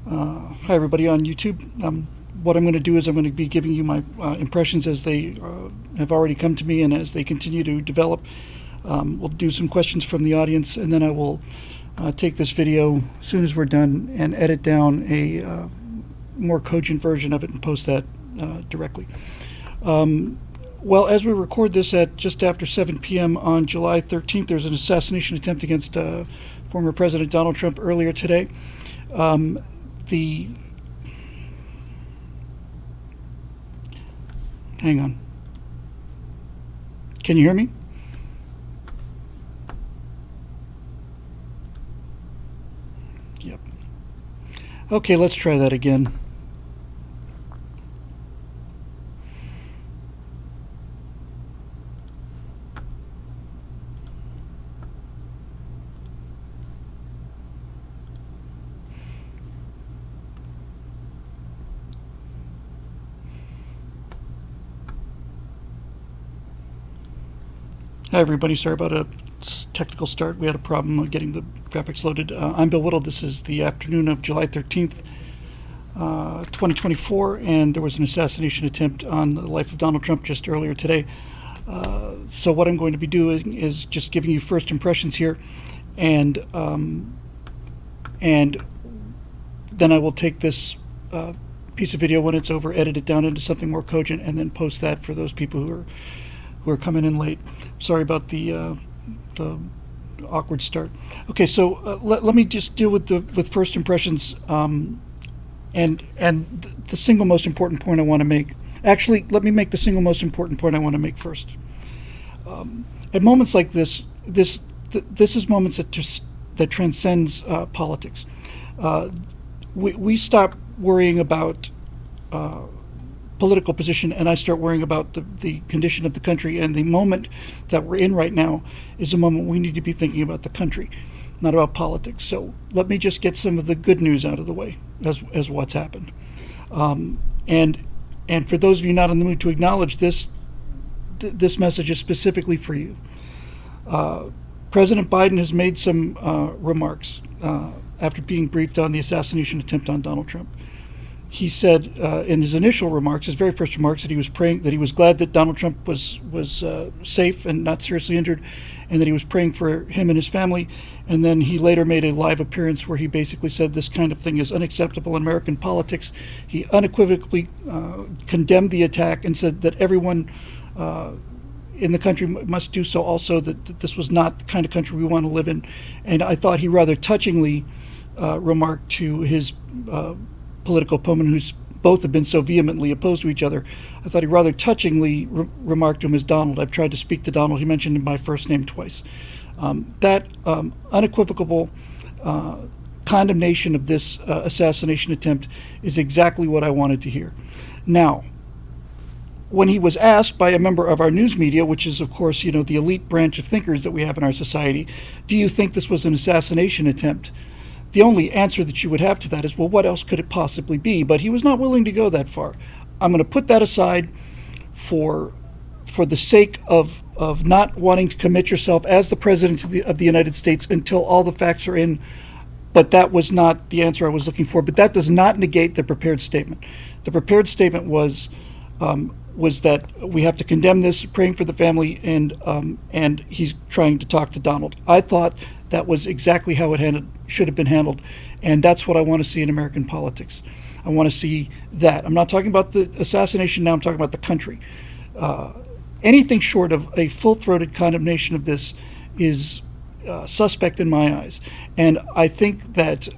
Hi, everybody on YouTube. What I'm going to do is I'm going to be giving you my impressions as they have already come to me and as they continue to develop. We'll do some questions from the audience, and then I will take this video as soon as we're done and edit down a more cogent version of it and post that directly. Well, as we record this at just after 7 p.m. on July 13th, there's an assassination attempt against former President Donald Trump earlier today. Hang on. Can you hear me? Yep. Okay, let's try that again. Hi, everybody. Sorry about a technical start. We had a problem getting the graphics loaded. I'm Bill Whittle. This is the afternoon of July 13th, 2024, and there was an assassination attempt on the life of Donald Trump just earlier today. So what I'm going to be doing is just giving you first impressions here, and then I will take this piece of video when it's over, edit it down into something more cogent, and then post that for those people who are coming in late. Sorry about the awkward start. Okay, so let me just deal with first impressions, and the single most important point I want to make. Actually, let me make the single most important point I want to make first. At moments like this is moments that transcends politics. We stop worrying about political position, and I start worrying about the condition of the country. And the moment that we're in right now is a moment we need to be thinking about the country, not about politics. So let me just get some of the good news out of the way as what's happened. And for those of you not in the mood to acknowledge this, this message is specifically for you. President Biden has made some remarks after being briefed on the assassination attempt on Donald Trump. He said in his initial remarks, his very first remarks, that he was praying, that he was glad that Donald Trump was safe and not seriously injured, and that he was praying for him and his family. And then he later made a live appearance where he basically said this kind of thing is unacceptable in American politics. He unequivocally condemned the attack and said that everyone in the country must do so also, that this was not the kind of country we want to live in. And I thought he rather touchingly remarked to his political opponent, who's both have been so vehemently opposed to each other. I thought he rather touchingly remarked to him as Donald. I've tried to speak to Donald. He mentioned my first name twice. That unequivocal condemnation of this assassination attempt is exactly what I wanted to hear. Now, when he was asked by a member of our news media, which is, of course, the elite branch of thinkers that we have in our society, do you think this was an assassination attempt? The only answer that you would have to that is, well, what else could it possibly be? But he was not willing to go that far. I'm going to put that aside for the sake of not wanting to commit yourself as the president of the United States until all the facts are in. But that was not the answer I was looking for. But that does not negate the prepared statement. The prepared statement was that we have to condemn this, praying for the family, and he's trying to talk to Donald. I thought that was exactly how it should have been handled, and that's what I want to see in American politics. I want to see that. I'm not talking about the assassination now, I'm talking about the country. Anything short of a full-throated condemnation of this is suspect in my eyes. And I think that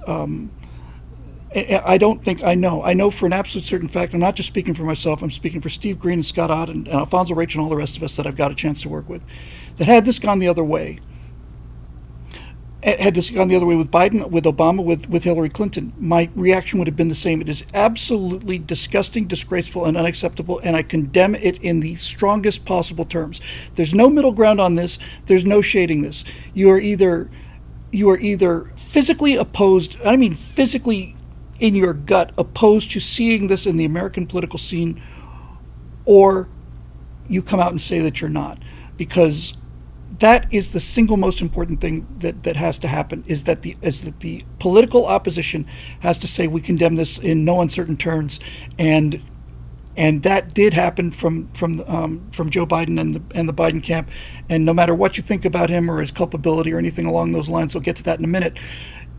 I know for an absolute certain fact, I'm not just speaking for myself, I'm speaking for Steve Green and Scott Ott and Alfonso Rach and all the rest of us that I've got a chance to work with, that had this gone the other way, with Biden, with Obama, with Hillary Clinton, my reaction would have been the same. It is absolutely disgusting, disgraceful, and unacceptable, and I condemn it in the strongest possible terms. There's no middle ground on this. There's no shading this. You are either physically opposed, I mean physically in your gut opposed to seeing this in the American political scene, or you come out and say that you're not, because that is the single most important thing that has to happen, is that the political opposition has to say we condemn this in no uncertain terms, and that did happen from Joe Biden and the Biden camp. And no matter what you think about him or his culpability or anything along those lines, we'll get to that in a minute.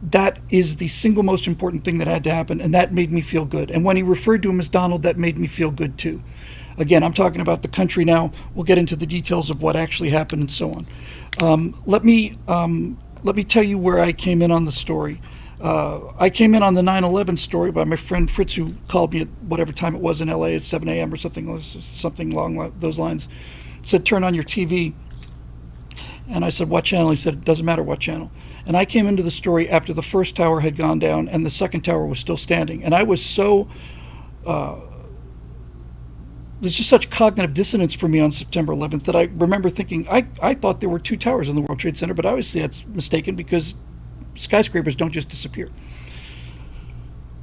That is the single most important thing that had to happen, and that made me feel good. And when he referred to him as Donald, that made me feel good too. Again, I'm talking about the country now. We'll get into the details of what actually happened and so on. Let me tell you where I came in on the story. I came in on the 9/11 story by my friend Fritz, who called me at whatever time it was in LA at 7 a.m. or something along those lines. Said, turn on your TV. And I said, what channel? He said, it doesn't matter what channel. And I came into the story after the first tower had gone down and the second tower was still standing. And I was so... there's just such cognitive dissonance for me on September 11th that I remember thinking, I thought there were two towers in the World Trade Center, but obviously that's mistaken because skyscrapers don't just disappear.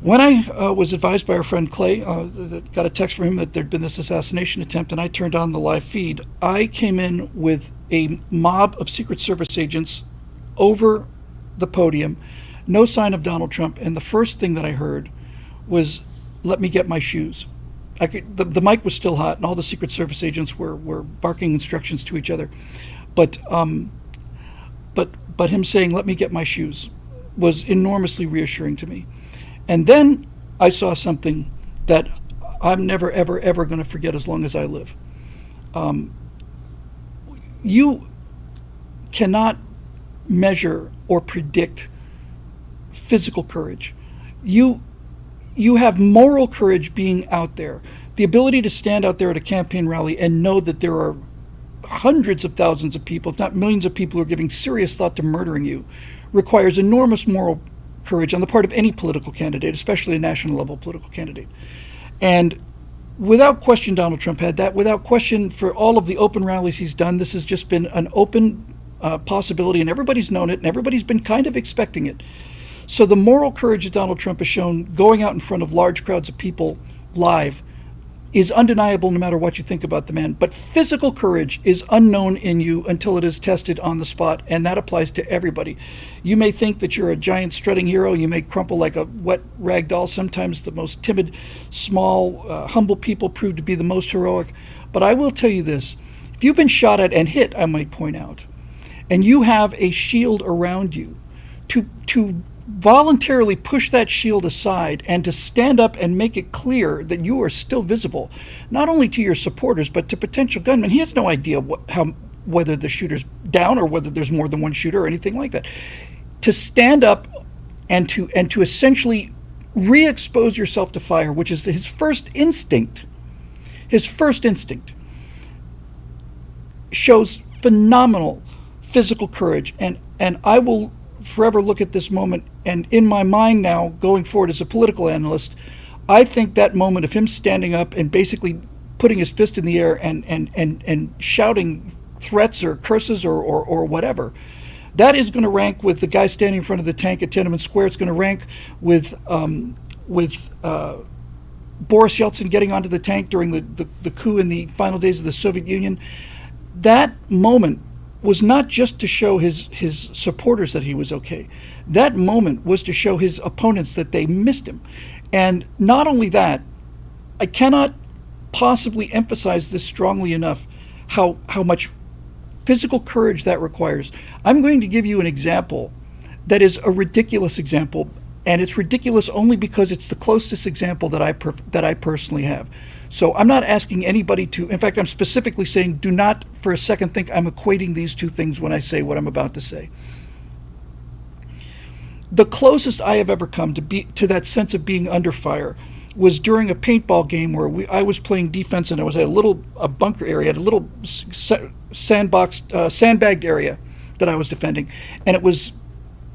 When I was advised by our friend Clay, got a text from him that there'd been this assassination attempt, and I turned on the live feed, I came in with a mob of Secret Service agents over the podium, no sign of Donald Trump, and the first thing that I heard was, let me get my shoes. The mic was still hot, and all the Secret Service agents were barking instructions to each other. But him saying, let me get my shoes, was enormously reassuring to me. And then I saw something that I'm never, ever, ever going to forget as long as I live. You cannot measure or predict physical courage. You have moral courage being out there. The ability to stand out there at a campaign rally and know that there are hundreds of thousands of people, if not millions of people, who are giving serious thought to murdering you, requires enormous moral courage on the part of any political candidate, especially a national level political candidate. And without question, Donald Trump had that. Without question, for all of the open rallies he's done, this has just been an open possibility, and everybody's known it, and everybody's been kind of expecting it. So the moral courage that Donald Trump has shown going out in front of large crowds of people live is undeniable no matter what you think about the man. But physical courage is unknown in you until it is tested on the spot, and that applies to everybody. You may think that you're a giant strutting hero. You may crumple like a wet rag doll. Sometimes the most timid, small, humble people prove to be the most heroic. But I will tell you this. If you've been shot at and hit, I might point out, and you have a shield around you, to voluntarily push that shield aside and to stand up and make it clear that you are still visible, not only to your supporters, but to potential gunmen. He has no idea whether the shooter's down or whether there's more than one shooter or anything like that. To stand up and to essentially re-expose yourself to fire, which is his first instinct, shows phenomenal physical courage. And I will forever look at this moment, and in my mind now, going forward as a political analyst, I think that moment of him standing up and basically putting his fist in the air and shouting threats or curses or whatever, that is going to rank with the guy standing in front of the tank at Tiananmen Square. It's going to rank with Boris Yeltsin getting onto the tank during the coup in the final days of the Soviet Union. That moment was not just to show his supporters that he was okay. That moment was to show his opponents that they missed him. And not only that, I cannot possibly emphasize this strongly enough, how much physical courage that requires. I'm going to give you an example that is a ridiculous example, and it's ridiculous only because it's the closest example that I personally have. So I'm not asking anybody to, in fact, I'm specifically saying do not for a second think I'm equating these two things when I say what I'm about to say. The closest I have ever come to that sense of being under fire was during a paintball game where I was playing defense, and I was at a bunker area, at a little sandbagged area that I was defending, and it was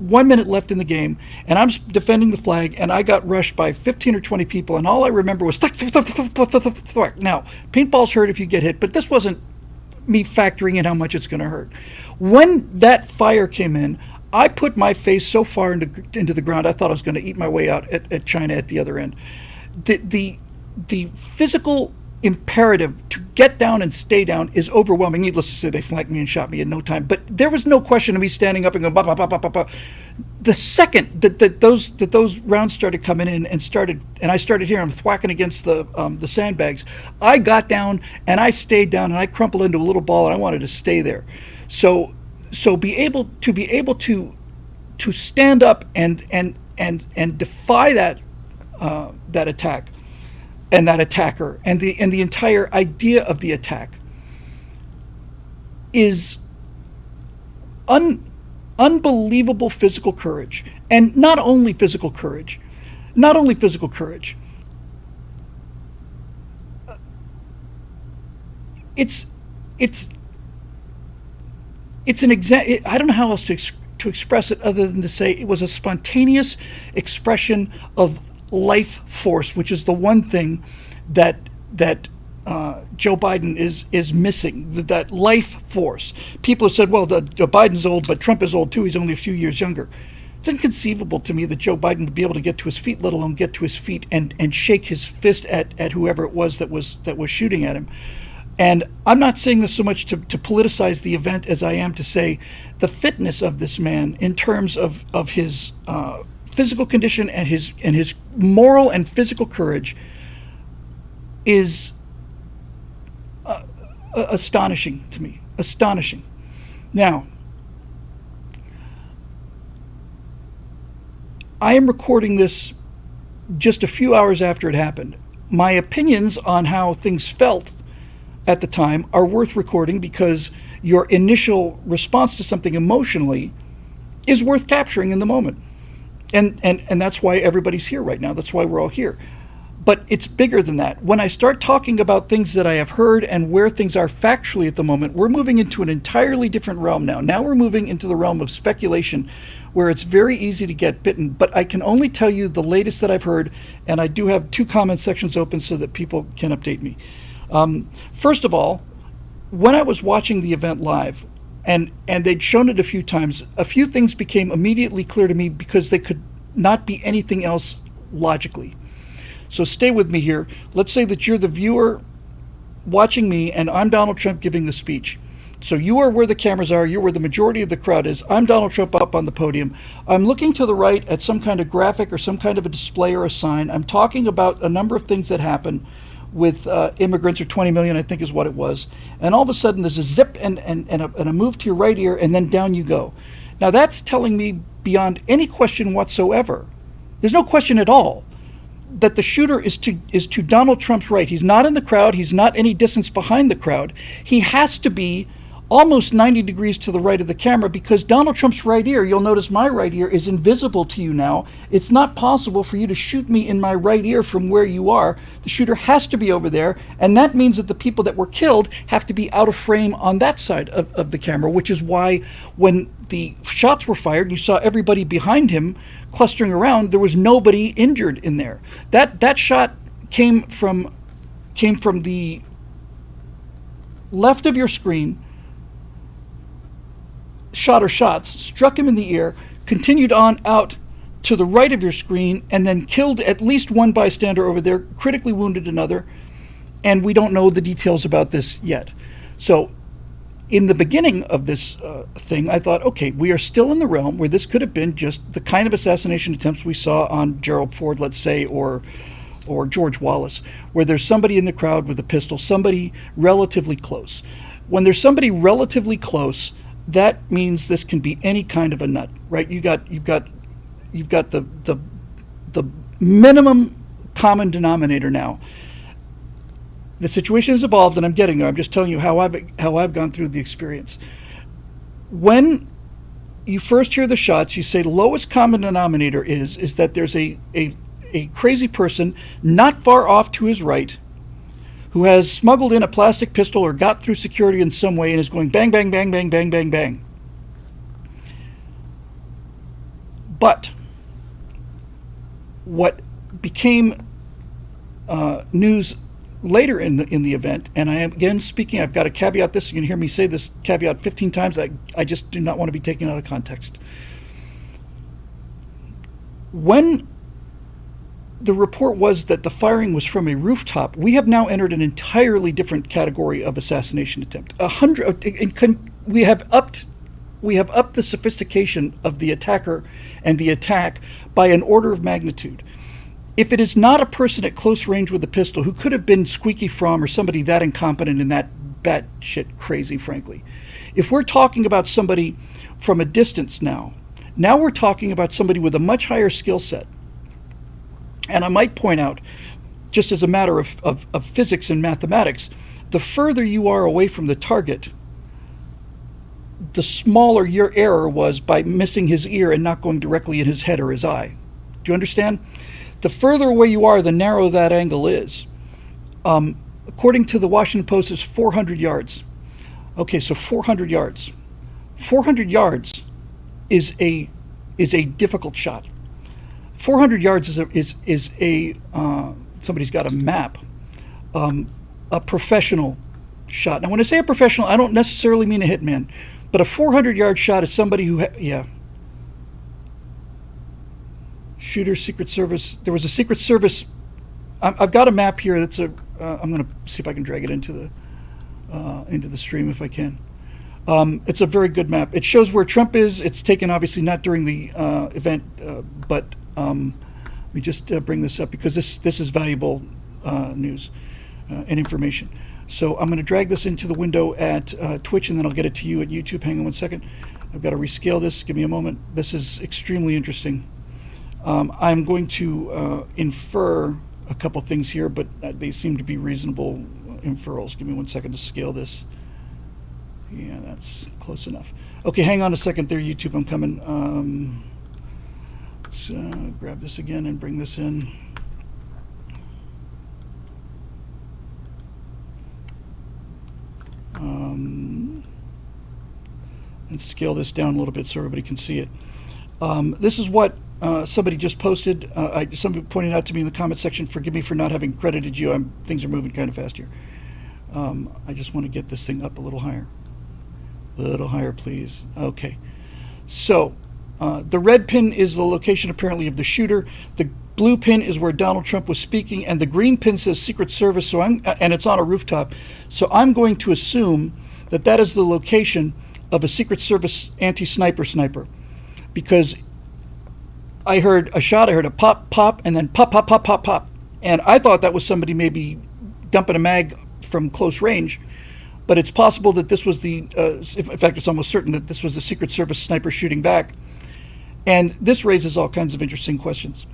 1 minute left in the game, and I'm defending the flag, and I got rushed by 15 or 20 people, and all I remember was thwack. Now, paintballs hurt if you get hit, but this wasn't me factoring in how much it's going to hurt. When that fire came in, I put my face so far into the ground, I thought I was going to eat my way out at China at the other end. The physical imperative to get down and stay down is overwhelming. Needless to say, they flanked me and shot me in no time. But there was no question of me standing up and going, bah, bah, bah, bah, bah, bah. The second that those rounds started coming in and I started hearing them thwacking against the sandbags, I got down and I stayed down and I crumpled into a little ball and I wanted to stay there. So be able to stand up and defy that attack and that attacker and the entire idea of the attack is unbelievable physical courage. And not only physical courage, it's an I don't know how else to express it other than to say it was a spontaneous expression of life force, which is the one thing that Joe Biden is missing, that life force. People have said, well, Biden's old, but Trump is old too. He's only a few years younger. It's inconceivable to me that Joe Biden would be able to get to his feet, let alone get to his feet and shake his fist at whoever it was that was shooting at him. And I'm not saying this so much to politicize the event as I am to say the fitness of this man in terms of his physical condition and his moral and physical courage is astonishing to me. Astonishing. Now, I am recording this just a few hours after it happened. My opinions on how things felt at the time are worth recording because your initial response to something emotionally is worth capturing in the moment. And that's why everybody's here right now. That's why we're all here. But it's bigger than that. When I start talking about things that I have heard and where things are factually at the moment, we're moving into an entirely different realm now. Now we're moving into the realm of speculation where it's very easy to get bitten. But I can only tell you the latest that I've heard, and I do have 2 comment sections open so that people can update me. First of all, when I was watching the event live, and they'd shown it a few times, a few things became immediately clear to me because they could not be anything else logically. So stay with me here. Let's say that you're the viewer watching me and I'm Donald Trump giving the speech. So you are where the cameras are, you're where the majority of the crowd is. I'm Donald Trump up on the podium. I'm looking to the right at some kind of graphic or some kind of a display or a sign. I'm talking about a number of things that happen with immigrants, or 20 million, I think is what it was. And all of a sudden there's a zip and a move to your right ear, and then down you go. Now that's telling me beyond any question whatsoever, there's no question at all, that the shooter is to Donald Trump's right. He's not in the crowd. He's not any distance behind the crowd. He has to be almost 90 degrees to the right of the camera because Donald Trump's right ear, you'll notice my right ear is invisible to you now. It's not possible for you to shoot me in my right ear from where you are. The shooter has to be over there, and that means that the people that were killed have to be out of frame on that side of the camera, which is why when the shots were fired and you saw everybody behind him clustering around, there was nobody injured in there. That shot came from the left of your screen, shot or shots, struck him in the ear, continued on out to the right of your screen, and then killed at least one bystander over there, critically wounded another, and we don't know the details about this yet. So in the beginning of this thing, I thought, okay, we are still in the realm where this could have been just the kind of assassination attempts we saw on Gerald Ford, let's say, or George Wallace, where there's somebody in the crowd with a pistol, somebody relatively close. When there's somebody relatively close, that means this can be any kind of a nut, right? You've got the minimum common denominator now. The situation has evolved, and I'm getting there. I'm just telling you how I've gone through the experience. When you first hear the shots, you say the lowest common denominator is that there's a crazy person not far off to his right who has smuggled in a plastic pistol or got through security in some way and is going bang, bang, bang, bang, bang, bang, bang. But what became news later in the event, and I am again speaking, I've got to caveat this, you're going to hear me say this caveat 15 times, I just do not want to be taken out of context. When the report was that the firing was from a rooftop. We have now entered an entirely different category of assassination attempt. We have upped the sophistication of the attacker and the attack by an order of magnitude. If it is not a person at close range with a pistol, who could have been Squeaky Fromm or somebody that incompetent and that batshit crazy, frankly. If we're talking about somebody from a distance now we're talking about somebody with a much higher skill set. And I might point out, just as a matter of physics and mathematics, the further you are away from the target, the smaller your error was by missing his ear and not going directly in his head or his eye. Do you understand? The further away you are, the narrower that angle is. According to the Washington Post, it's 400 yards. Okay, so 400 yards. 400 yards is a difficult shot. 400 yards is a somebody's got a map, a professional shot. Now, when I say a professional, I don't necessarily mean a hitman, but a 400-yard shot is somebody who, shooter, Secret Service. There was a Secret Service. I've got a map here. That's a. I'm going to see if I can drag it into the stream if I can. It's a very good map. It shows where Trump is. It's taken obviously not during the event, but let me just bring this up because this is valuable news and information. So I'm going to drag this into the window at Twitch, and then I'll get it to you at YouTube. Hang on one second. I've got to rescale this. Give me a moment. This is extremely interesting. I'm going to infer a couple things here, but they seem to be reasonable inferrals. Give me 1 second to scale this. Yeah, that's close enough. Okay, hang on a second there, YouTube. I'm coming. Let's grab this again and bring this in. And scale this down a little bit so everybody can see it. This is what somebody just posted. Somebody pointed out to me in the comment section, forgive me for not having credited you. Things are moving kind of fast here. I just want to get this thing up a little higher. A little higher, please. Okay. So the red pin is the location apparently of the shooter. The blue pin is where Donald Trump was speaking, and the green pin says Secret Service. And it's on a rooftop. So I'm going to assume that is the location of a Secret Service anti-sniper, because I heard a shot, I heard a pop, pop, and then pop, pop, pop, pop, pop. And I thought that was somebody maybe dumping a mag from close range. But it's possible that this was in fact, it's almost certain that this was the Secret Service sniper shooting back. And this raises all kinds of interesting questions.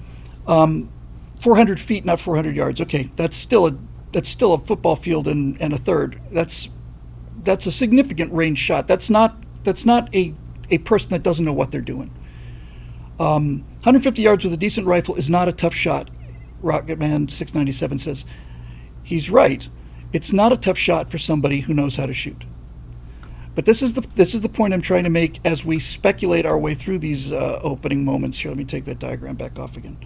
400 feet, not 400 yards. Okay, that's still a football field and a third. That's a significant range shot. That's not a person that doesn't know what they're doing. 150 yards with a decent rifle is not a tough shot, Rocketman 697 says. He's right. It's not a tough shot for somebody who knows how to shoot. But this is the point I'm trying to make as we speculate our way through these opening moments. Here, let me take that diagram back off again.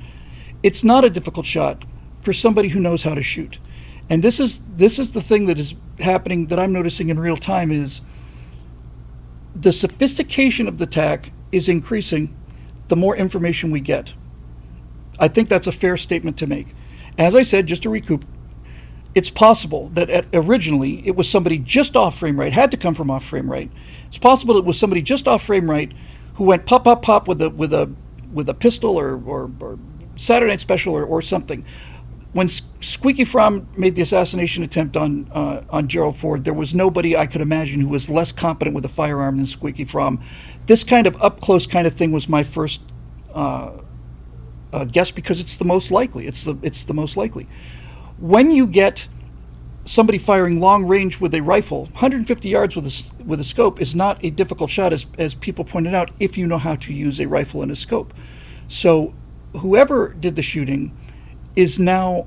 It's not a difficult shot for somebody who knows how to shoot. And this is the thing that is happening that I'm noticing in real time is the sophistication of the attack is increasing the more information we get. I think that's a fair statement to make. As I said, just to recoup, it's possible that originally it was somebody just off frame right, had to come from off frame right. It's possible it was somebody just off frame right who went pop, pop, pop with a pistol or Saturday Night Special or something. When Squeaky Fromm made the assassination attempt on Gerald Ford, there was nobody I could imagine who was less competent with a firearm than Squeaky Fromm. This kind of up close kind of thing was my first guess because it's the most likely. It's the most likely. When you get somebody firing long range with a rifle, 150 yards with a scope is not a difficult shot, as people pointed out, if you know how to use a rifle and a scope. So whoever did the shooting is now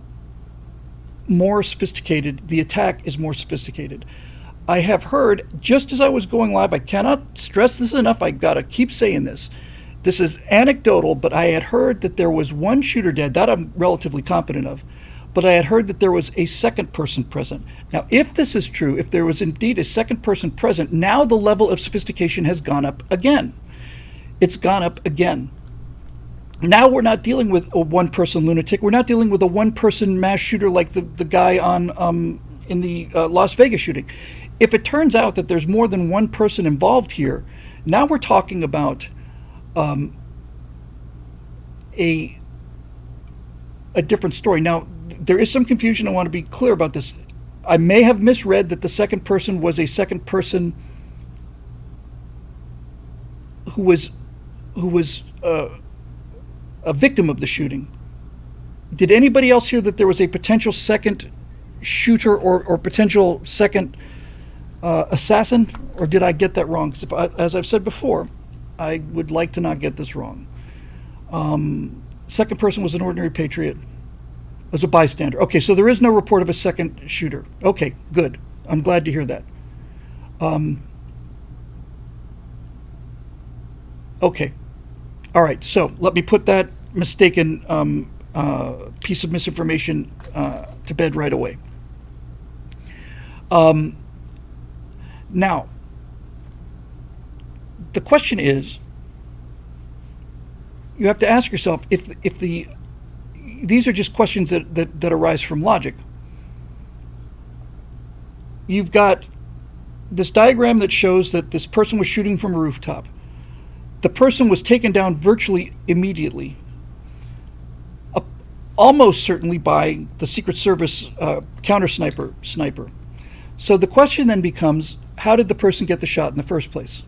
more sophisticated. The attack is more sophisticated. I have heard, just as I was going live, I cannot stress this enough, I gotta keep saying this. This is anecdotal, but I had heard that there was one shooter dead, that I'm relatively confident of, but I had heard that there was a second person present. Now, if this is true, if there was indeed a second person present, now the level of sophistication has gone up again. It's gone up again. Now we're not dealing with a one-person lunatic. We're not dealing with a one-person mass shooter like the guy on in the Las Vegas shooting. If it turns out that there's more than one person involved here, now we're talking about a a different story. Now, there is some confusion. I want to be clear about this. I may have misread that the second person was a second person who was a victim of the shooting. Did anybody else hear that there was a potential second shooter or potential second assassin, or did I get that wrong? 'Cause as I've said before, I would like to not get this wrong. Second person was an ordinary patriot, as a bystander. Okay, so there is no report of a second shooter. Okay, good. I'm glad to hear that. Okay, all right. So let me put that mistaken piece of misinformation to bed right away. Now, the question is, you have to ask yourself if these are just questions that arise from logic. You've got this diagram that shows that this person was shooting from a rooftop. The person was taken down virtually immediately, almost certainly by the Secret Service counter sniper. So the question then becomes, how did the person get the shot in the first place?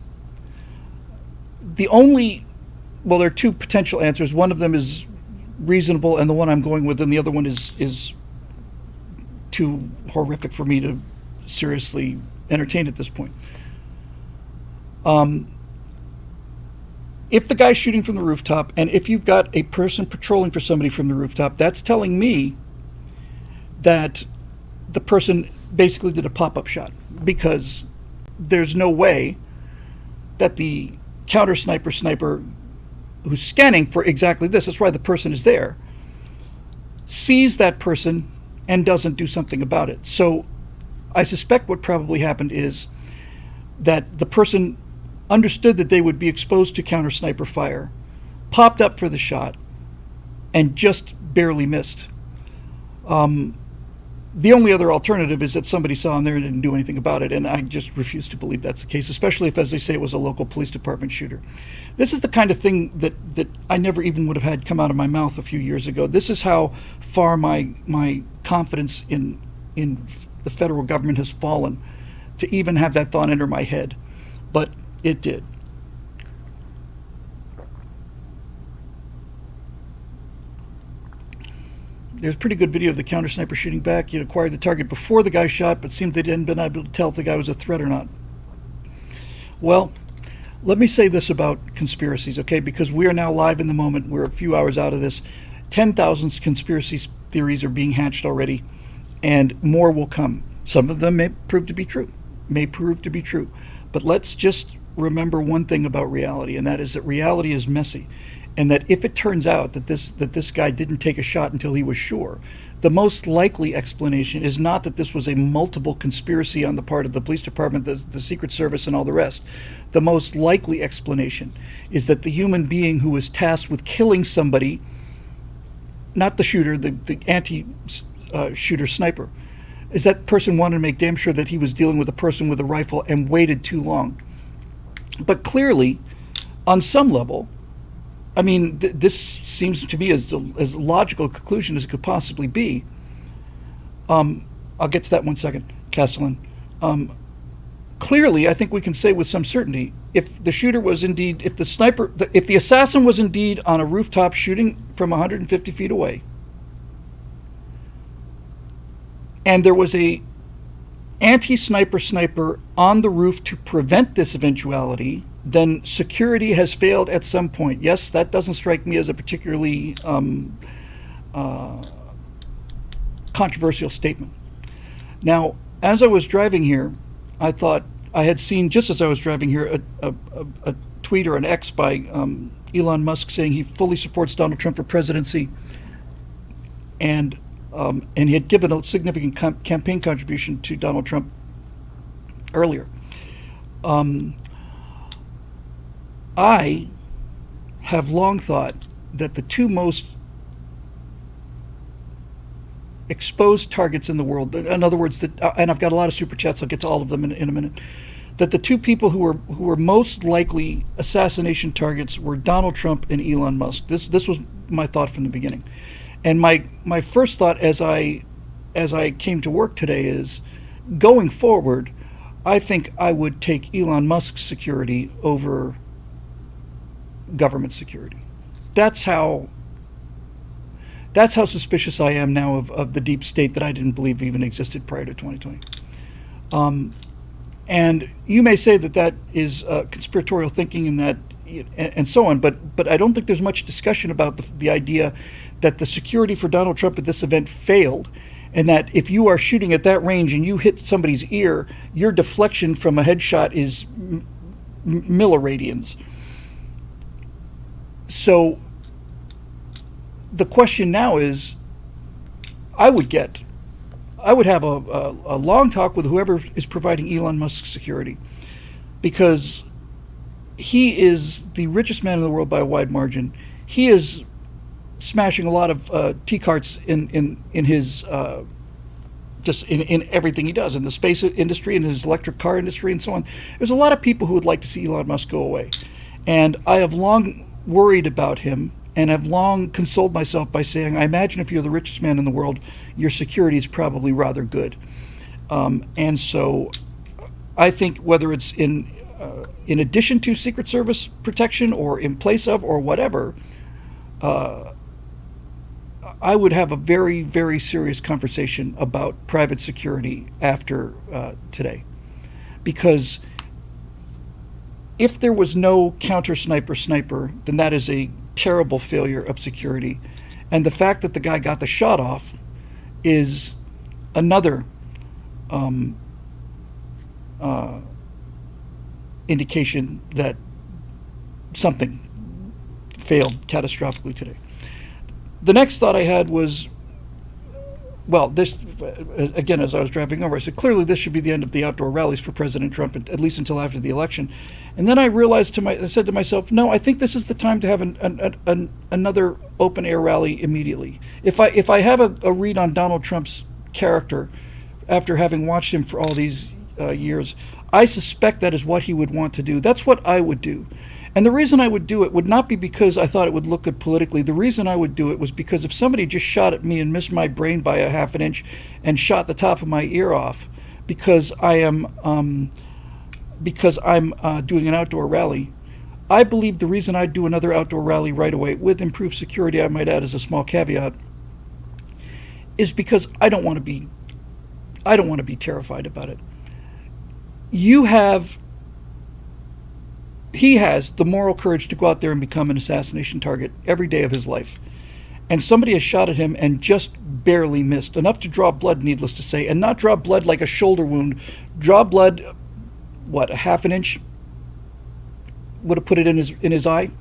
There are two potential answers. One of them is reasonable, and the one I'm going with, and the other one is too horrific for me to seriously entertain at this point. If the guy's shooting from the rooftop, and if you've got a person patrolling for somebody from the rooftop, that's telling me that the person basically did a pop-up shot, because there's no way that the counter sniper who's scanning for exactly this, that's why the person is there, sees that person and doesn't do something about it. So I suspect what probably happened is that the person understood that they would be exposed to counter sniper fire, popped up for the shot, and just barely missed. The only other alternative is that somebody saw him there and didn't do anything about it, and I just refuse to believe that's the case, especially if, as they say, it was a local police department shooter. This is the kind of thing that I never even would have had come out of my mouth a few years ago. This is how far my confidence in the federal government has fallen, to even have that thought enter my head. But it did. There's a pretty good video of the counter sniper shooting back. He had acquired the target before the guy shot, but seemed they hadn't been able to tell if the guy was a threat or not. Well, let me say this about conspiracies, okay? Because we are now live in the moment. We're a few hours out of this. 10,000 conspiracy theories are being hatched already, and more will come. Some of them may prove to be true. But let's just remember one thing about reality, and that is that reality is messy. And that if it turns out that this guy didn't take a shot until he was sure, the most likely explanation is not that this was a multiple conspiracy on the part of the police department, the Secret Service, and all the rest. The most likely explanation is that the human being who was tasked with killing somebody, not the shooter, the anti-shooter sniper, is that person wanted to make damn sure that he was dealing with a person with a rifle and waited too long. But clearly, on some level, I mean, this seems to me as logical a conclusion as it could possibly be. I'll get to that in 1 second, Castellan. Clearly, I think we can say with some certainty, if the shooter was indeed, if the assassin was indeed on a rooftop shooting from 150 feet away, and there was a anti-sniper on the roof to prevent this eventuality, then security has failed at some point. Yes, that doesn't strike me as a particularly controversial statement. Now, as I was driving here, I thought I had seen, just as I was driving here, a tweet or an X by Elon Musk saying he fully supports Donald Trump for presidency, and he had given a significant campaign contribution to Donald Trump earlier. I have long thought the two most exposed targets in the world, in other words, that, and I've got a lot of super chats, I'll get to all of them in a minute, that the two people who were most likely assassination targets were Donald Trump and Elon Musk. This was my thought from the beginning, and my first thought as I came to work today is, going forward, I think I would take Elon Musk's security over government security. That's how suspicious I am now of the deep state that I didn't believe even existed prior to 2020. And you may say that is conspiratorial thinking and so on, but I don't think there's much discussion about the idea that the security for Donald Trump at this event failed, and that if you are shooting at that range and you hit somebody's ear, your deflection from a headshot is milliradians. So the question now is, I would have a long talk with whoever is providing Elon Musk's security, because he is the richest man in the world by a wide margin. He is smashing a lot of T-carts in his just in everything he does, in the space industry, in his electric car industry, and so on. There's a lot of people who would like to see Elon Musk go away, and I have long worried about him, and have long consoled myself by saying, I imagine if you're the richest man in the world, your security is probably rather good. And so I think whether it's in addition to Secret Service protection or in place of or whatever, I would have a very, very serious conversation about private security after today. Because if there was no counter sniper, then that is a terrible failure of security. And the fact that the guy got the shot off is another indication that something failed catastrophically today. The next thought I had was, well, this, again, as I was driving over, I said, clearly this should be the end of the outdoor rallies for President Trump, at least until after the election. And then I realized I said to myself, no, I think this is the time to have another open air rally immediately. If I have a read on Donald Trump's character after having watched him for all these years, I suspect that is what he would want to do. That's what I would do. And the reason I would do it would not be because I thought it would look good politically. The reason I would do it was because if somebody just shot at me and missed my brain by a half an inch and shot the top of my ear off because I'm doing an outdoor rally, I believe the reason I'd do another outdoor rally right away, with improved security, I might add as a small caveat, is because I don't want to be terrified about it. He has the moral courage to go out there and become an assassination target every day of his life. And somebody has shot at him and just barely missed, enough to draw blood, needless to say, and not draw blood like a shoulder wound, draw blood, a half an inch would have put it in his eye.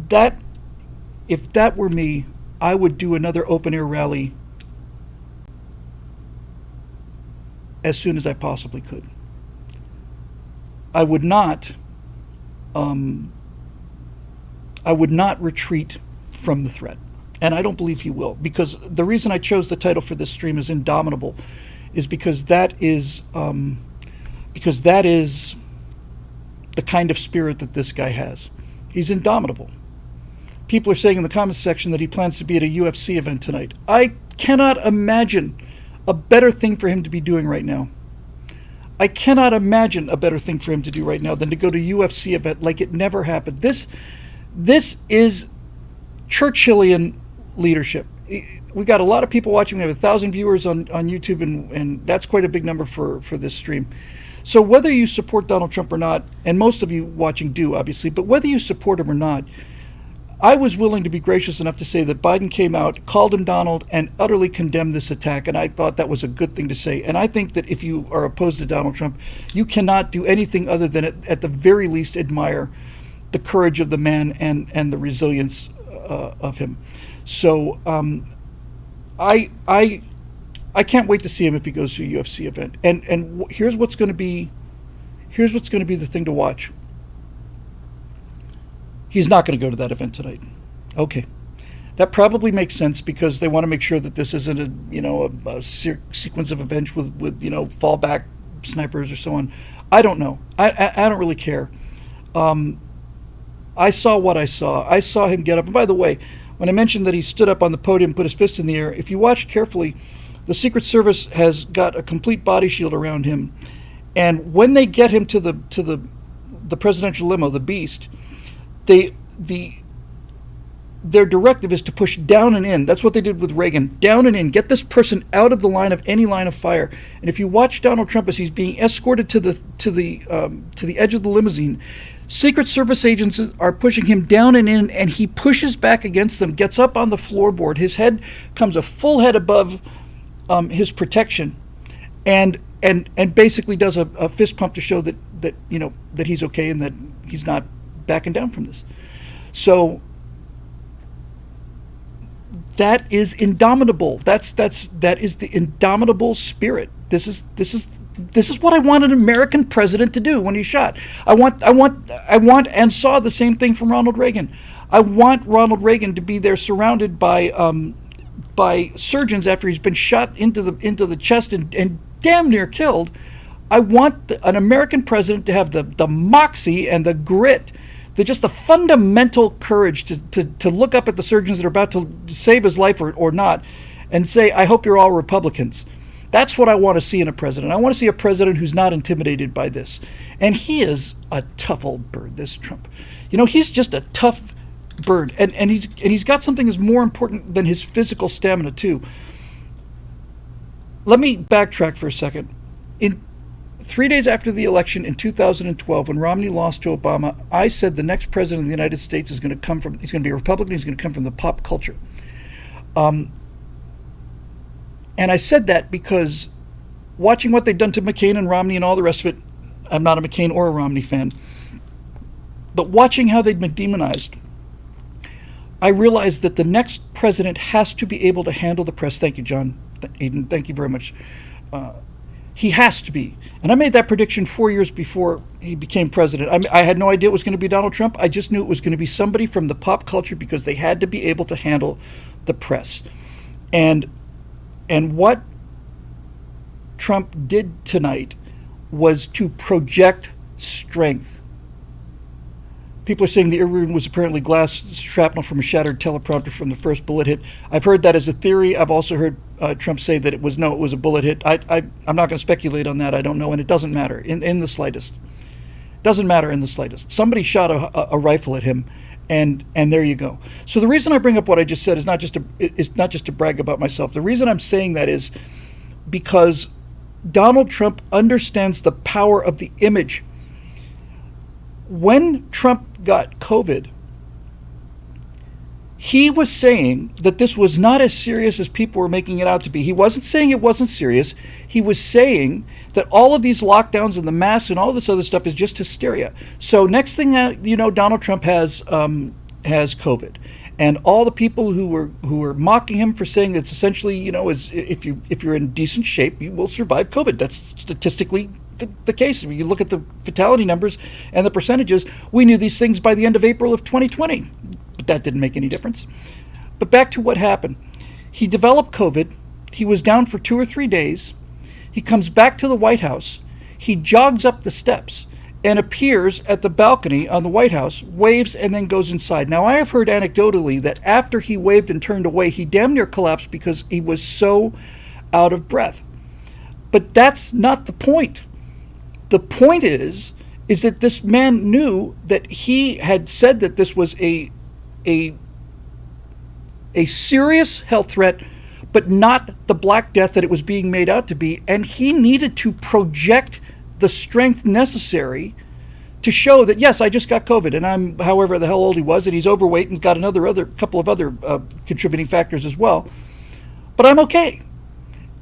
That, if that were me, I would do another open air rally as soon as I possibly could. I would not retreat from the threat. And I don't believe he will, because the reason I chose the title for this stream is Indomitable, is because that is the kind of spirit that this guy has. He's indomitable. People are saying in the comments section that he plans to be at a UFC event tonight. I cannot imagine a better thing for him to be doing right now. I cannot imagine a better thing for him to do right now than to go to a UFC event like it never happened. This is Churchillian leadership. We got a lot of people watching. We have 1,000 viewers on YouTube, and that's quite a big number for this stream. So whether you support Donald Trump or not, and most of you watching do, obviously, but whether you support him or not, I was willing to be gracious enough to say that Biden came out, called him Donald, and utterly condemned this attack, and I thought that was a good thing to say. And I think that if you are opposed to Donald Trump, you cannot do anything other than at the very least admire the courage of the man and the resilience of him. So I can't wait to see him if he goes to a UFC event. And here's what's going to be the thing to watch. He's not going to go to that event tonight. Okay. That probably makes sense because they want to make sure that this isn't a sequence of events with fallback snipers or so on. I don't know. I don't really care. I saw what I saw. I saw him get up. And by the way, when I mentioned that he stood up on the podium and put his fist in the air, if you watch carefully, the Secret Service has got a complete body shield around him. And when they get him to the presidential limo, the Beast, their directive is to push down and in. That's what they did with Reagan. Down and in. Get this person out of the line of any line of fire. And if you watch Donald Trump as he's being escorted to the edge of the limousine, Secret Service agents are pushing him down and in, and he pushes back against them, gets up on the floorboard. His head comes a full head above his protection, and basically does a fist pump to show that he's okay and that he's not backing down from this. So that is indomitable. That is the indomitable spirit. This is what I want an American president to do when he's shot. I want and saw the same thing from Ronald Reagan. I want Ronald Reagan to be there surrounded by surgeons after he's been shot into the chest and damn near killed. I want an American president to have the moxie and the grit, just the fundamental courage to look up at the surgeons that are about to save his life or not and say, I hope you're all Republicans. That's what I want to see in a president. I want to see a president who's not intimidated by this. And he is a tough old bird, this Trump. He's just a tough bird. And he's got something that's more important than his physical stamina, too. Let me backtrack for a second. 3 days after the election in 2012, when Romney lost to Obama, I said the next president of the United States he's going to be a Republican, he's going to come from the pop culture. And I said that because watching what they've done to McCain and Romney and all the rest of it, I'm not a McCain or a Romney fan, but watching how they've been demonized, I realized that the next president has to be able to handle the press. Thank you, John Aiden. Thank you very much. He has to be. And I made that prediction 4 years before he became president. I had no idea it was going to be Donald Trump. I just knew it was going to be somebody from the pop culture because they had to be able to handle the press. And what Trump did tonight was to project strength. People are saying the ear wound was apparently glass shrapnel from a shattered teleprompter from the first bullet hit. I've heard that as a theory. I've also heard Trump say that it was a bullet hit. I'm not going to speculate on that. I don't know, and it doesn't matter in the slightest. Doesn't matter in the slightest. Somebody shot a rifle at him, and there you go. So the reason I bring up what I just said is not just to brag about myself. The reason I'm saying that is because Donald Trump understands the power of the image. When Trump got COVID, he was saying that this was not as serious as people were making it out to be. He wasn't saying it wasn't serious. He was saying that all of these lockdowns and the masks and all this other stuff is just hysteria. So next thing Donald Trump has COVID, and all the people who were mocking him for saying that's essentially is if you're in decent shape, you will survive COVID. That's statistically the case. I mean, you look at the fatality numbers and the percentages. We knew these things by the end of April of 2020, but that didn't make any difference. But back to what happened. He developed COVID. He was down for 2 or 3 days. He comes back to the White House. He jogs up the steps and appears at the balcony on the White House, waves, and then goes inside. Now, I have heard anecdotally that after he waved and turned away, he damn near collapsed because he was so out of breath. But that's not the point. The point is that this man knew that he had said that this was a serious health threat, but not the Black Death that it was being made out to be, and he needed to project the strength necessary to show that, yes, I just got COVID, and I'm however the hell old he was, and he's overweight and got another couple of other contributing factors as well, but I'm okay.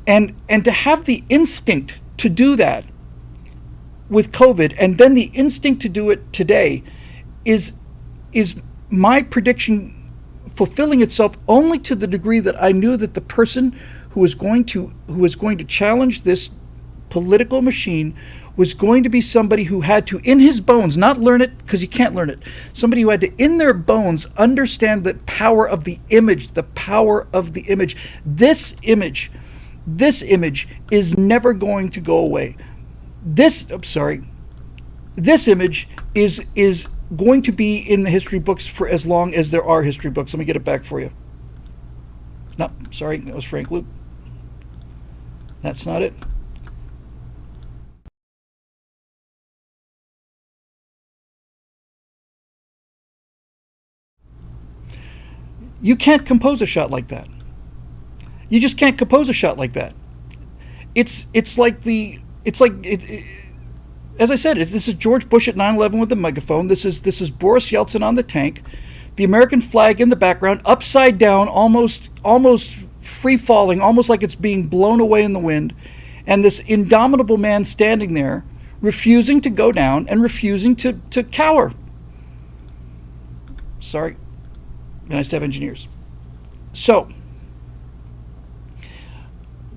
And to have the instinct to do that with COVID, and then the instinct to do it today, is my prediction fulfilling itself only to the degree that I knew that the person who was going to challenge this political machine was going to be somebody who had to, in his bones, not learn it because you can't learn it, somebody who had to, in their bones, understand the power of the image, the power of the image. This image is never going to go away. This image is going to be in the history books for as long as there are history books. Let me get it back for you. No, sorry, that was Frank Luke. That's not it. You can't compose a shot like that. You just can't compose a shot like that. It's like as I said, this is George Bush at 9/11 with the megaphone. This is Boris Yeltsin on the tank, the American flag in the background, upside down, almost free falling, almost like it's being blown away in the wind, and this indomitable man standing there, refusing to go down and refusing to cower. Sorry, nice to have engineers. So,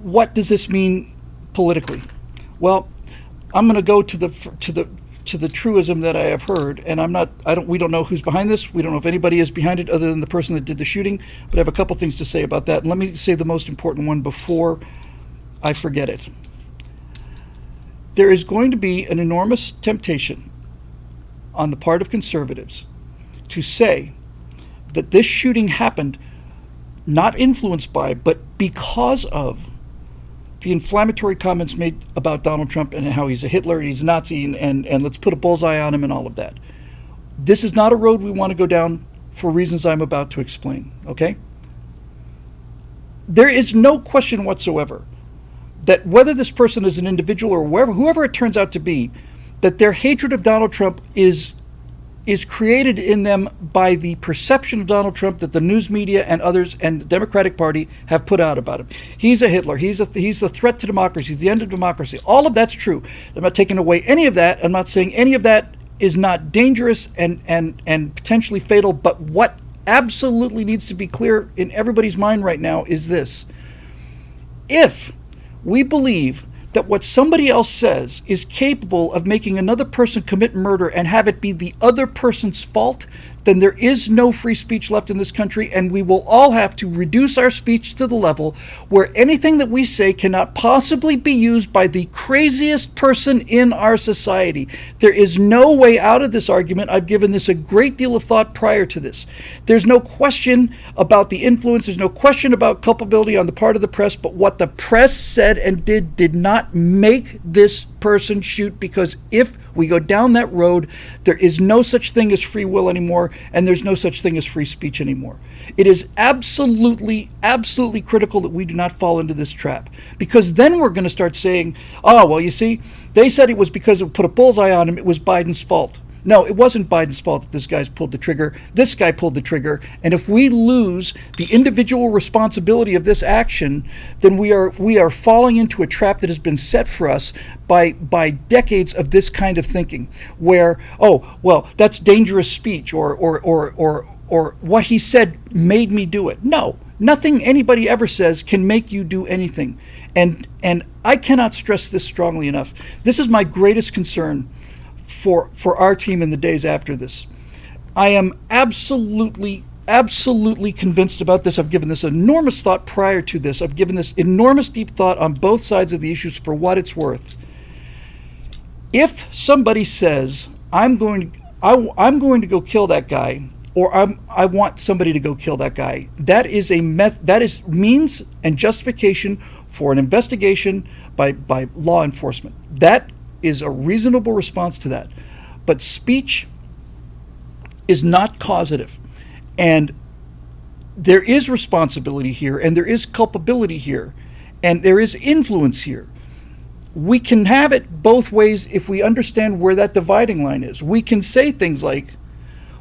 what does this mean politically? Well, I'm going to go to the truism that I have heard, and we don't know who's behind this. We don't know if anybody is behind it other than the person that did the shooting, but I have a couple things to say about that. And let me say the most important one before I forget it. There is going to be an enormous temptation on the part of conservatives to say that this shooting happened not influenced by, but because of the inflammatory comments made about Donald Trump and how he's a Hitler and he's a Nazi and let's put a bullseye on him and all of that. This is not a road we want to go down for reasons I'm about to explain, okay? There is no question whatsoever that whether this person is an individual or whoever it turns out to be, that their hatred of Donald Trump is created in them by the perception of Donald Trump that the news media and others and the Democratic Party have put out about him. He's a Hitler. He's a threat to democracy. He's the end of democracy. All of that's true. I'm not taking away any of that. I'm not saying any of that is not dangerous and potentially fatal. But what absolutely needs to be clear in everybody's mind right now is this. If we believe that what somebody else says is capable of making another person commit murder and have it be the other person's fault, then there is no free speech left in this country, and we will all have to reduce our speech to the level where anything that we say cannot possibly be used by the craziest person in our society. There is no way out of this argument. I've given this a great deal of thought prior to this. There's no question about the influence. There's no question about culpability on the part of the press, but what the press said and did not make this person shoot, because if we go down that road, there is no such thing as free will anymore, and there's no such thing as free speech anymore. It is absolutely critical that we do not fall into this trap, because then we're going to start saying, oh, well, you see, they said it was because it put a bullseye on him, it was Biden's fault. No, it wasn't Biden's fault that this guy's pulled the trigger. This guy pulled the trigger. And if we lose the individual responsibility of this action, then we are falling into a trap that has been set for us by decades of this kind of thinking, where, oh, well, that's dangerous speech, or what he said made me do it. No, nothing anybody ever says can make you do anything. And I cannot stress this strongly enough. This is my greatest concern for our team in the days after this. I am absolutely convinced about this. I've given this enormous thought prior to this. I've given this enormous deep thought on both sides of the issues for what it's worth. If somebody says, I'm going to go kill that guy, or I want somebody to go kill that guy, that is that is means and justification for an investigation by law enforcement. That is a reasonable response to that. But speech is not causative. And there is responsibility here, and there is culpability here, and there is influence here. We can have it both ways if we understand where that dividing line is. We can say things like,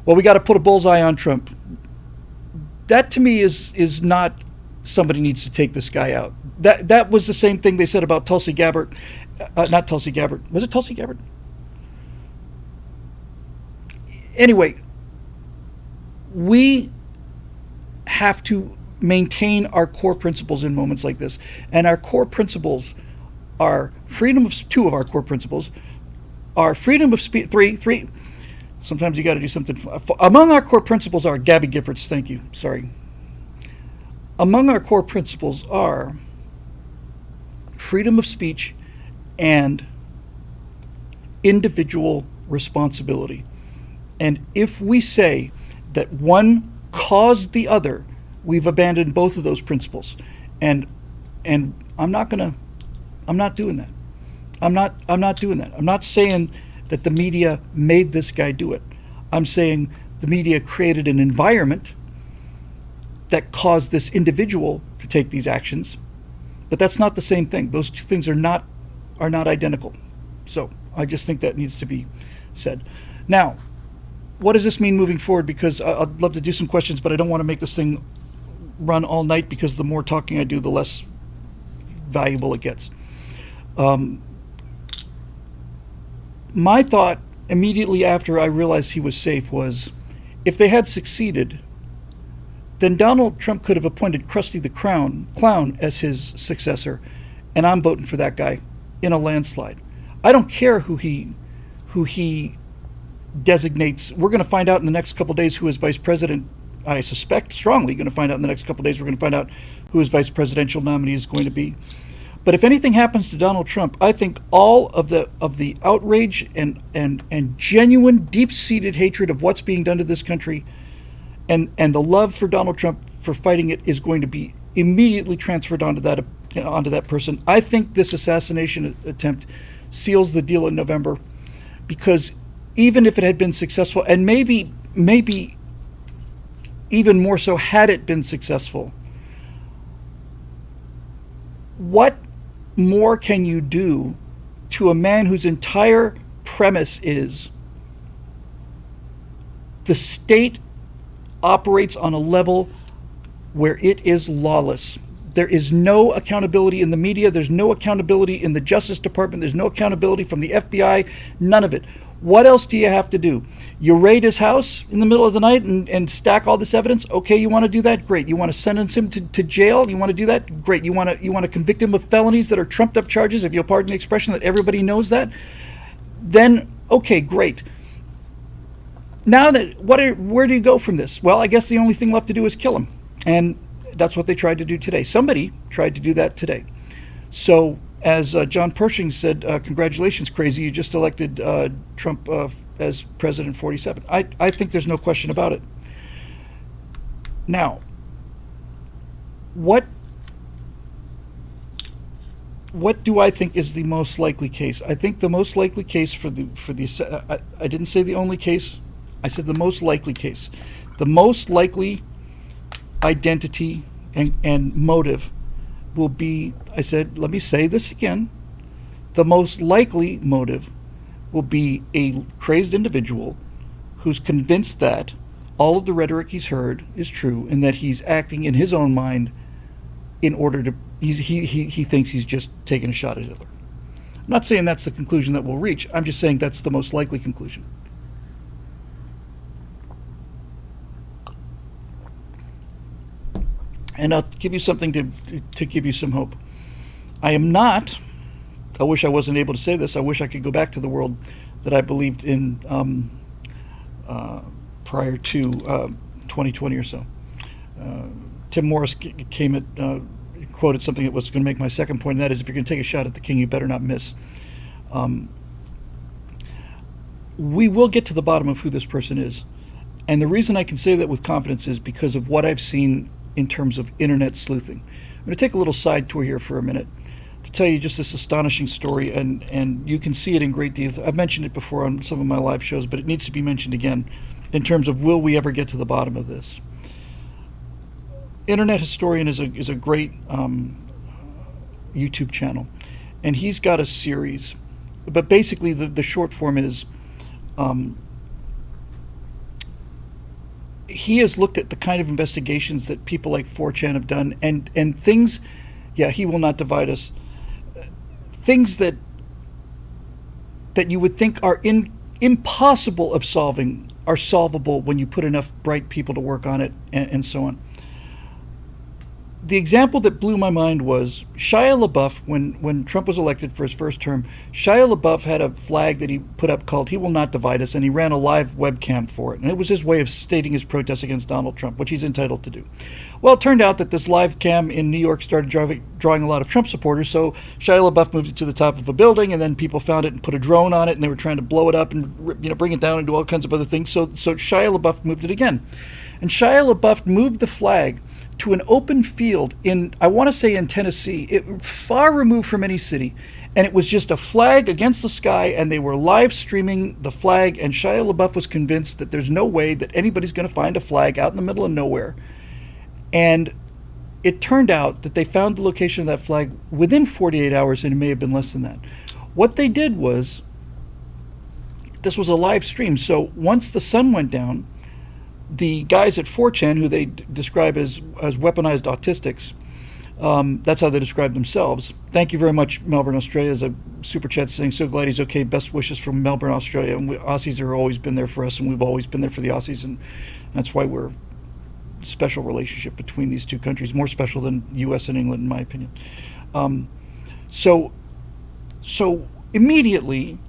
well, we got to put a bullseye on Trump. That to me is not somebody needs to take this guy out. That was the same thing they said about Tulsi Gabbard. Not Tulsi Gabbard. Was it Tulsi Gabbard? Anyway, we have to maintain our core principles in moments like this. And our core principles are freedom of two of our core principles are freedom of speech. Three. Sometimes you got to do something. Among our core principles are Gabby Giffords. Thank you. Sorry. Among our core principles are freedom of speech and individual responsibility. And if we say that one caused the other, we've abandoned both of those principles. And I'm not doing that. I'm not doing that. I'm not saying that the media made this guy do it. I'm saying the media created an environment that caused this individual to take these actions. But that's not the same thing. Those two things are not identical. So I just think that needs to be said. Now, what does this mean moving forward? Because I'd love to do some questions, but I don't want to make this thing run all night, because the more talking I do, the less valuable it gets. My thought immediately after I realized he was safe was, if they had succeeded, then Donald Trump could have appointed Krusty the Clown as his successor, and I'm voting for that guy in a landslide. I don't care who he designates. We're going to find out in the next couple of days who his vice president. I suspect strongly going to find out in the next couple of days. We're going to find out who his vice presidential nominee is going to be. But if anything happens to Donald Trump, I think all of the outrage and genuine deep-seated hatred of what's being done to this country, and the love for Donald Trump for fighting it, is going to be immediately transferred onto that person. I think this assassination attempt seals the deal in November, because even if it had been successful, and maybe even more so had it been successful, what more can you do to a man whose entire premise is the state operates on a level where it is lawless? There is no accountability in the media. There's no accountability in the Justice Department. There's no accountability from the FBI. None of it. What else do you have to do? You raid his house in the middle of the night and stack all this evidence? Okay, you want to do that? Great. You want to sentence him to jail? You want to do that? Great. You want to convict him of felonies that are trumped up charges, if you'll pardon the expression, that everybody knows that? Then, okay, great. Now that where do you go from this? Well, I guess the only thing left to do is kill him. And that's what they tried to do today. Somebody tried to do that today. So, as John Pershing said, congratulations, crazy, you just elected Trump as President 47. I think there's no question about it. Now, what do I think is the most likely case? I think the most likely case for the I didn't say the only case, I said the most likely case. The most likely identity and motive will be, I said, let me say this again, the most likely motive will be a crazed individual who's convinced that all of the rhetoric he's heard is true, and that he's acting in his own mind in order to, he thinks he's just taking a shot at Hitler. I'm not saying that's the conclusion that we'll reach. I'm just saying that's the most likely conclusion. And I'll give you something to give you some hope. I am not, I wish I wasn't able to say this, I wish I could go back to the world that I believed in prior to 2020 or so. Tim Morris quoted something that was going to make my second point, and that is, if you're going to take a shot at the king, you better not miss. We will get to the bottom of who this person is. And the reason I can say that with confidence is because of what I've seen in terms of internet sleuthing. I'm going to take a little side tour here for a minute to tell you just this astonishing story, and you can see it in great detail. I've mentioned it before on some of my live shows, but it needs to be mentioned again in terms of, will we ever get to the bottom of this? Internet Historian is a great YouTube channel, and he's got a series, but basically the short form is, he has looked at the kind of investigations that people like 4chan have done, and things, yeah, he will not divide us, things that you would think are impossible of solving are solvable when you put enough bright people to work on it, and so on. the example that blew my mind was Shia LaBeouf, when Trump was elected for his first term. Shia LaBeouf had a flag that he put up called "He Will Not Divide Us," and he ran a live webcam for it. And it was his way of stating his protest against Donald Trump, which he's entitled to do. Well, it turned out that this live cam in New York started drawing a lot of Trump supporters, so Shia LaBeouf moved it to the top of a building, and then people found it and put a drone on it, and they were trying to blow it up and bring it down and do all kinds of other things. So Shia LaBeouf moved it again. And Shia LaBeouf moved the flag to an open field in, I want to say in Tennessee, far removed from any city. And it was just a flag against the sky, and they were live streaming the flag, and Shia LaBeouf was convinced that there's no way that anybody's going to find a flag out in the middle of nowhere. And it turned out that they found the location of that flag within 48 hours, and it may have been less than that. What they did was, this was a live stream, so once the sun went down, the guys at 4chan, who they describe as weaponized autistics, that's how they describe themselves. Thank you very much, Melbourne, Australia. As a super chat saying, so glad he's okay. Best wishes from Melbourne, Australia. And Aussies have always been there for us, and we've always been there for the Aussies, and that's why we're a special relationship between these two countries, more special than U.S. and England, in my opinion. So immediately,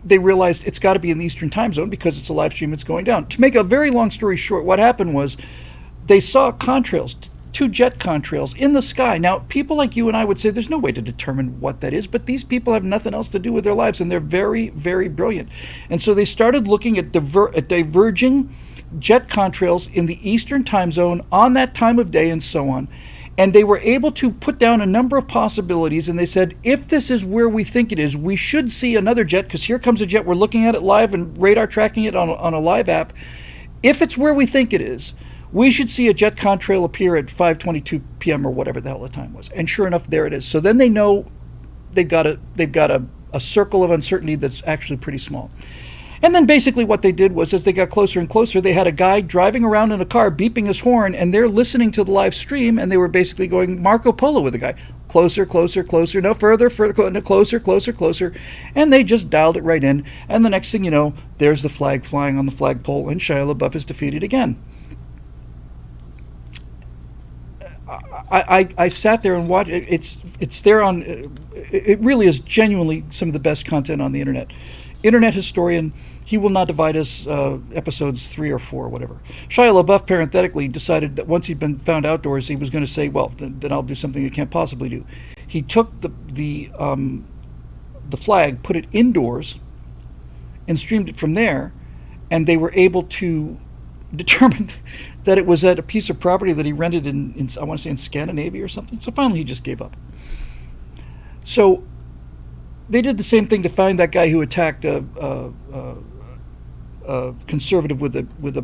they realized it's got to be in the Eastern time zone because it's a live stream, it's going down. To make a very long story short, what happened was they saw contrails, 2 jet contrails in the sky. Now, people like you and I would say there's no way to determine what that is, but these people have nothing else to do with their lives, and they're very, very brilliant. And so they started looking at diverging jet contrails in the Eastern time zone on that time of day and so on. And they were able to put down a number of possibilities, and they said, if this is where we think it is, we should see another jet, because here comes a jet, we're looking at it live and radar tracking it on a live app. If it's where we think it is, we should see a jet contrail appear at 5:22 p.m. or whatever the hell the time was. And sure enough, there it is. So then they know they've got a circle of uncertainty that's actually pretty small. And then basically what they did was, as they got closer and closer, they had a guy driving around in a car beeping his horn, and they're listening to the live stream, and they were basically going Marco Polo with the guy. Closer, closer, closer, no further, no, closer, closer, closer. And they just dialed it right in. And the next thing you know, there's the flag flying on the flagpole, and Shia LaBeouf is defeated again. I sat there and watched. It's there on. It really is genuinely some of the best content on the internet. Internet historian, He Will Not Divide Us, episodes 3 or 4, whatever. Shia LaBeouf parenthetically decided that once he'd been found outdoors, he was going to say, well, then I'll do something he can't possibly do. He took the flag, put it indoors, and streamed it from there, and they were able to determine that it was at a piece of property that he rented in I want to say in Scandinavia or something. So finally he just gave up. So they did the same thing to find that guy who attacked a conservative with a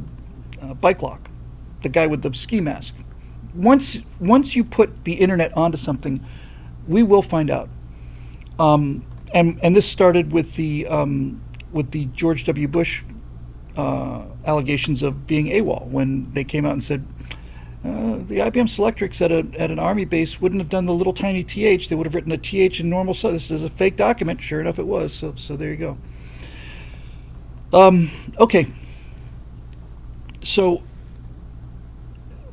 bike lock, the guy with the ski mask. Once you put the internet onto something, we will find out. And this started with the George W. Bush allegations of being AWOL, when they came out and said the IBM Selectrics at an Army base wouldn't have done the little tiny TH. They would have written a TH in normal. So this is a fake document. Sure enough, it was. So there you go. Okay. So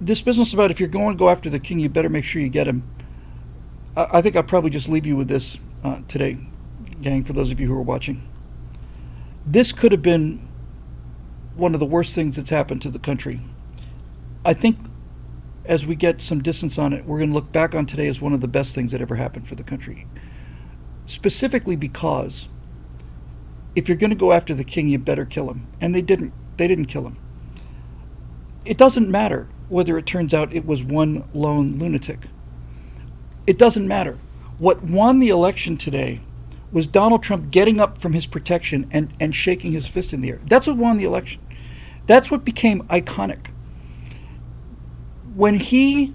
this business about if you're going to go after the king, you better make sure you get him. I think I'll probably just leave you with this today, gang, for those of you who are watching. This could have been one of the worst things that's happened to the country. I think as we get some distance on it, we're going to look back on today as one of the best things that ever happened for the country. Specifically because if you're going to go after the king, you better kill him. And they didn't. They didn't kill him. It doesn't matter whether it turns out it was one lone lunatic. It doesn't matter. What won the election today was Donald Trump getting up from his protection and shaking his fist in the air. That's what won the election. That's what became iconic. When he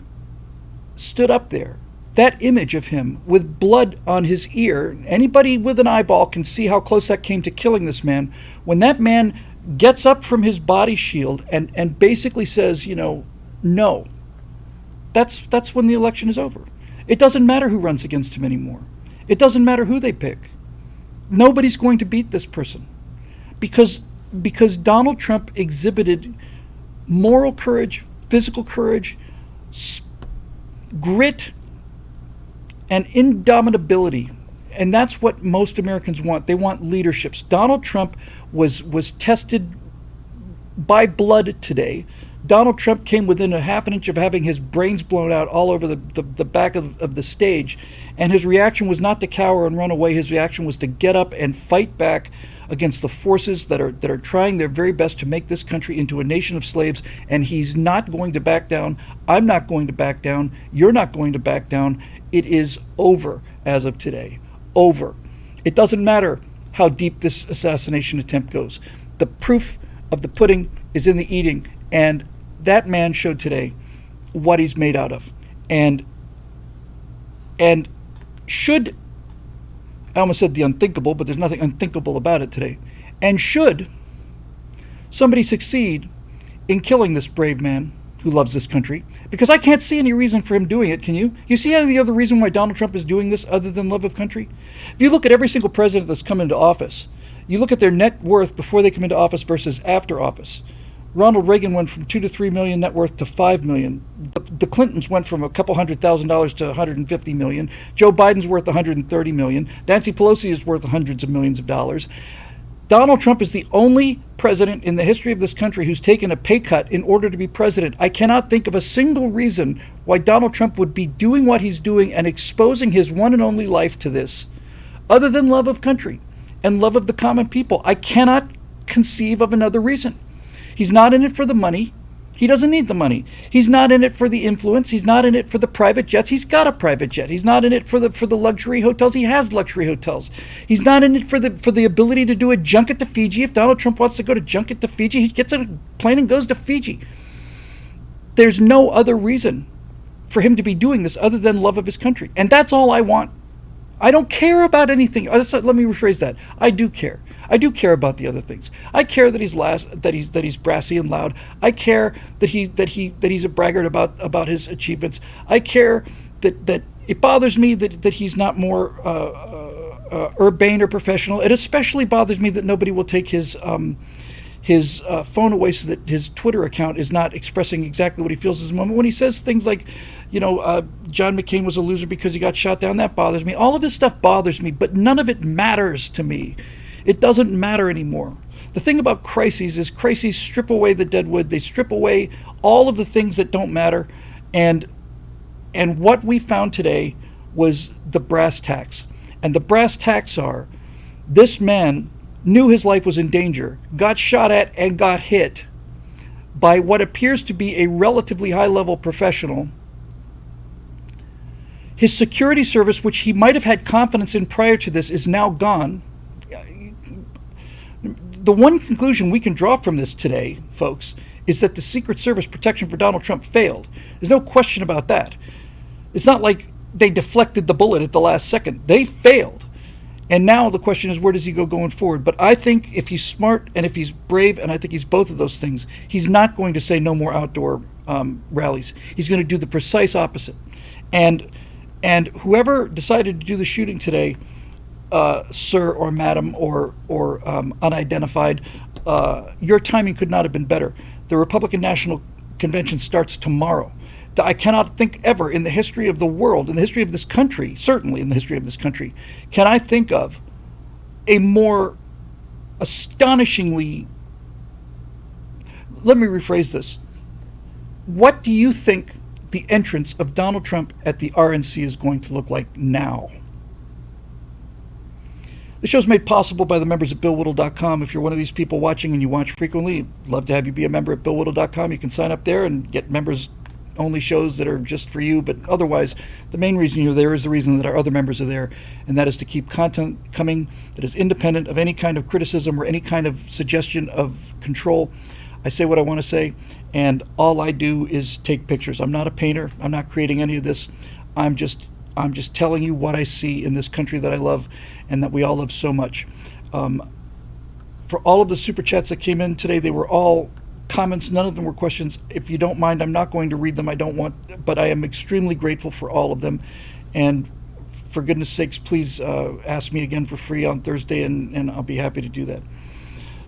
stood up there, that image of him with blood on his ear, anybody with an eyeball can see how close that came to killing this man. When that man gets up from his body shield and basically says, no, that's when the election is over. It doesn't matter who runs against him anymore. It doesn't matter who they pick. Nobody's going to beat this person because Donald Trump exhibited moral courage, physical courage, grit and indomitability. And that's what most Americans want. They want leaderships. Donald Trump was tested by blood today. Donald Trump came within a half an inch of having his brains blown out all over the back of the stage. And his reaction was not to cower and run away. His reaction was to get up and fight back against the forces that are trying their very best to make this country into a nation of slaves. And he's not going to back down. I'm not going to back down. You're not going to back down. It is over as of today. Over. It doesn't matter how deep this assassination attempt goes. The proof of the pudding is in the eating. And that man showed today what he's made out of. And should, I almost said the unthinkable, but there's nothing unthinkable about it today. And should somebody succeed in killing this brave man who loves this country, because I can't see any reason for him doing it, can you? You see any other reason why Donald Trump is doing this other than love of country? If you look at every single president that's come into office, you look at their net worth before they come into office versus after office. Ronald Reagan went from $2 to $3 million net worth to $5 million. The Clintons went from a couple $100,000 to $150 million. Joe Biden's worth $130 million. Nancy Pelosi is worth hundreds of millions of dollars. Donald Trump is the only president in the history of this country who's taken a pay cut in order to be president. I cannot think of a single reason why Donald Trump would be doing what he's doing and exposing his one and only life to this, other than love of country and love of the common people. I cannot conceive of another reason. He's not in it for the money. He doesn't need the money. He's not in it for the influence. He's not in it for the private jets. He's got a private jet. He's not in it for the luxury hotels. He has luxury hotels. He's not in it for the ability to do a junket to Fiji. If Donald Trump wants to go to junket to Fiji, he gets on a plane and goes to Fiji. There's no other reason for him to be doing this other than love of his country. And that's all I want. I don't care about anything. Let me rephrase that. I do care. I do care about the other things. I care that he's brassy and loud. I care that he's a braggart about his achievements. I care that it bothers me that he's not more urbane or professional. It especially bothers me that nobody will take his phone away so that his Twitter account is not expressing exactly what he feels at the moment. When he says things like, John McCain was a loser because he got shot down, that bothers me. All of this stuff bothers me, but none of it matters to me. It doesn't matter anymore. The thing about crises is crises strip away the dead wood. They strip away all of the things that don't matter. And what we found today was the brass tacks. And the brass tacks are, this man knew his life was in danger, got shot at and got hit by what appears to be a relatively high-level professional. His security service, which he might have had confidence in prior to this, is now gone. The one conclusion we can draw from this today, folks, is that the Secret Service protection for Donald Trump failed. There's no question about that. It's not like they deflected the bullet at the last second. They failed. And now the question is, where does he go going forward? But I think if he's smart and if he's brave, and I think he's both of those things, he's not going to say no more outdoor rallies. He's going to do the precise opposite. And whoever decided to do the shooting today, sir or madam or unidentified, your timing could not have been better. The Republican National Convention starts tomorrow. I cannot think ever in the history of the world, in the history of this country, certainly in the history of this country, can I think of a more astonishingly, let me rephrase this. What do you think the entrance of Donald Trump at the RNC is going to look like now? The show's made possible by the members at BillWhittle.com. If you're one of these people watching and you watch frequently, I'd love to have you be a member at BillWhittle.com. You can sign up there and get members-only shows that are just for you. But otherwise, the main reason you're there is the reason that our other members are there, and that is to keep content coming that is independent of any kind of criticism or any kind of suggestion of control. I say what I want to say, and all I do is take pictures. I'm not a painter. I'm not creating any of this. I'm just telling you what I see in this country that I love and that we all love so much. For all of the super chats that came in today, they were all comments. None of them were questions. If you don't mind, I'm not going to read them. I don't want, but I am extremely grateful for all of them. And for goodness sakes, please ask me again for free on Thursday, and I'll be happy to do that.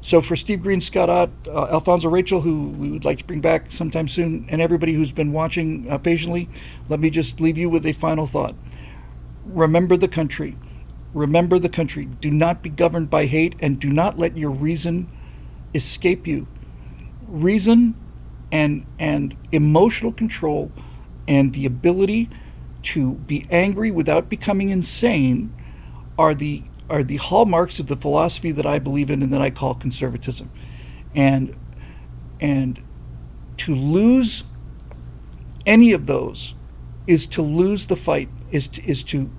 So for Steve Green, Scott Ott, Alfonso Rachel, who we would like to bring back sometime soon, and everybody who's been watching patiently, let me just leave you with a final thought. Remember the country. Remember the country. Do not be governed by hate, and do not let your reason escape you. Reason and emotional control and the ability to be angry without becoming insane are the hallmarks of the philosophy that I believe in and that I call conservatism. And and to lose any of those is to lose the fight, is to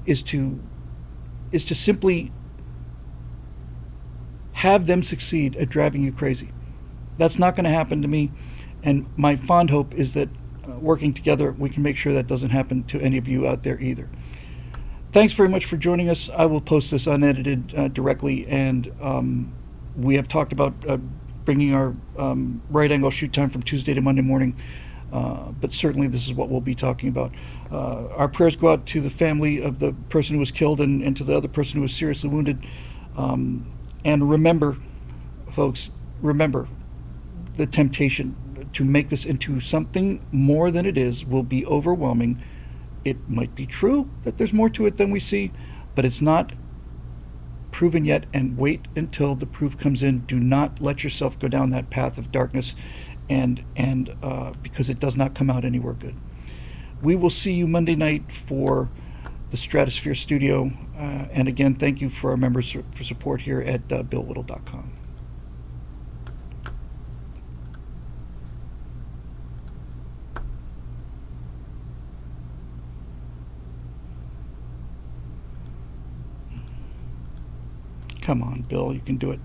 simply have them succeed at driving you crazy. That's not going to happen to me, and my fond hope is that working together we can make sure that doesn't happen to any of you out there either. Thanks very much for joining us. I will post this unedited directly, and we have talked about bringing our right angle shoot time from Tuesday to Monday morning, but certainly this is what we'll be talking about. Our prayers go out to the family of the person who was killed and to the other person who was seriously wounded. And remember, folks, remember the temptation to make this into something more than it is will be overwhelming. It might be true that there's more to it than we see, but it's not proven yet, and wait until the proof comes in. Do not let yourself go down that path of darkness, and because it does not come out anywhere good. We will see you Monday night for the Stratosphere Studio, and again, thank you for our members for support here at BillWhittle.com. Come on, Bill, you can do it.